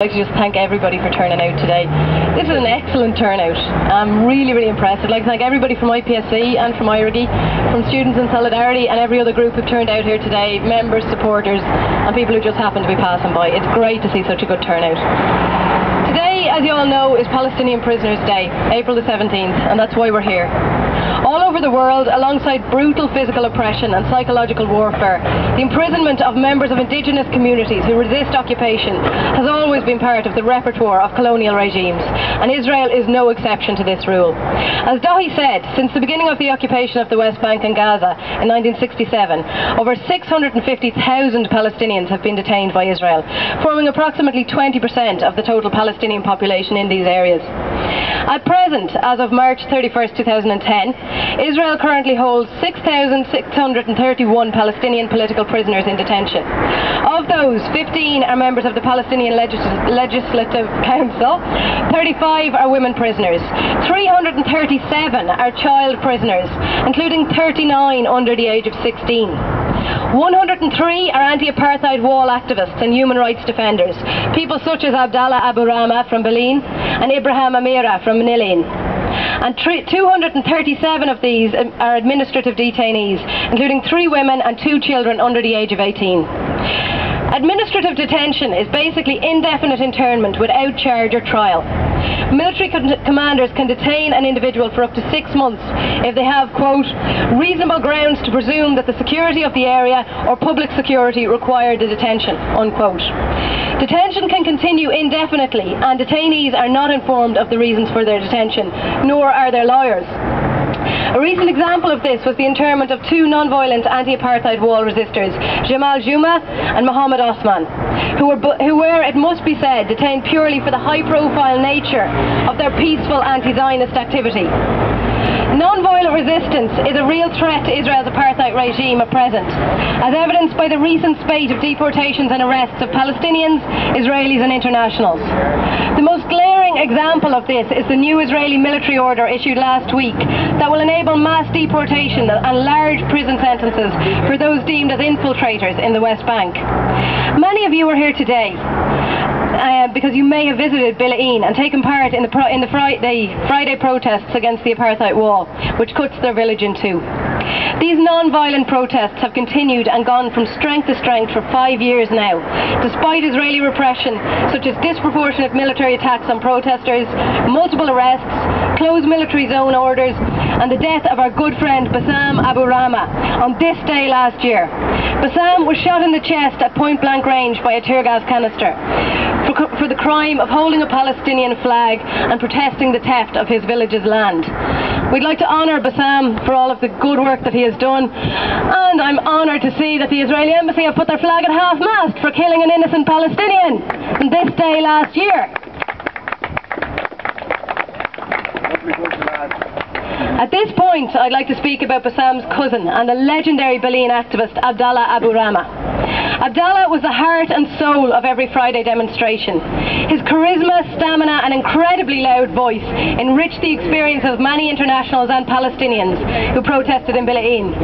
I'd like to just thank everybody for turning out today. This is an excellent turnout. I'm really impressed. I'd like to thank everybody from IPSC and from IRG, from Students in Solidarity and every other group who've turned out here today, members, supporters and people who just happen to be passing by. It's great to see such a good turnout. Today, as you all know, is Palestinian Prisoners Day, April the 17th, and that's why we're here. All over the world, alongside brutal physical oppression and psychological warfare, the imprisonment of members of indigenous communities who resist occupation has always been part of the repertoire of colonial regimes, and Israel is no exception to this rule. As Dahi said, since the beginning of the occupation of the West Bank and Gaza in 1967, over 650,000 Palestinians have been detained by Israel, forming approximately 20% of the total Palestinian population in these areas. At present, as of March 31st, 2010, Israel currently holds 6,631 Palestinian political prisoners in detention. Of those, 15 are members of the Palestinian Legislative Council, 35 are women prisoners, 337 are child prisoners, including 39 under the age of 16. 103 are anti-apartheid wall activists and human rights defenders, people such as Abdallah Abu Rama from Bil'in and Ibrahim Amira from Nilin. And 237 of these are administrative detainees, including 3 women and 2 children under the age of 18. Administrative detention is basically indefinite internment without charge or trial. Military commanders can detain an individual for up to 6 months if they have, quote, reasonable grounds to presume that the security of the area or public security require the detention, unquote. Detention can continue indefinitely, and detainees are not informed of the reasons for their detention, nor are their lawyers. A recent example of this was the internment of 2 non-violent anti-apartheid wall resistors, Jamal Juma and Mohammed Osman, who were, it must be said, detained purely for the high-profile nature of their peaceful anti-Zionist activity. Non-violent resistance is a real threat to Israel's apartheid regime at present, as evidenced by the recent spate of deportations and arrests of Palestinians, Israelis and internationals. The most glaring example of this is the new Israeli military order issued last week that will enable mass deportation and large prison sentences for those deemed as infiltrators in the West Bank. Many of you are here today because you may have visited Bil'in and taken part in the Friday protests against the apartheid wall, which cuts their village in 2. These non-violent protests have continued and gone from strength to strength for 5 years now, despite Israeli repression such as disproportionate military attacks on protesters, multiple arrests, closed military zone orders and the death of our good friend Bassam Abu Rama on this day last year. Bassam was shot in the chest at point-blank range by a tear gas canister for the crime of holding a Palestinian flag and protesting the theft of his village's land. We'd like to honour Bassam for all of the good work that he has done, and I'm honoured to see that the Israeli embassy have put their flag at half-mast for killing an innocent Palestinian on this day last year. At this point, I'd like to speak about Bassam's cousin and the legendary Bil'in activist Abdallah Abu Rama. Abdallah was the heart and soul of every Friday demonstration. His charisma, stamina and incredibly loud voice enriched the experience of many internationals and Palestinians who protested in Bil'in.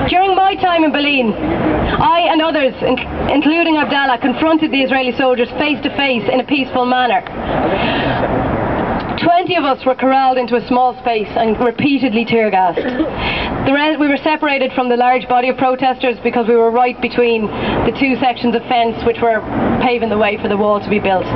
During my time in Bil'in, I and others, including Abdallah, confronted the Israeli soldiers face to face in a peaceful manner. 20 of us were corralled into a small space and repeatedly tear-gassed. We were separated from the large body of protesters because we were right between the 2 sections of fence which were paving the way for the wall to be built.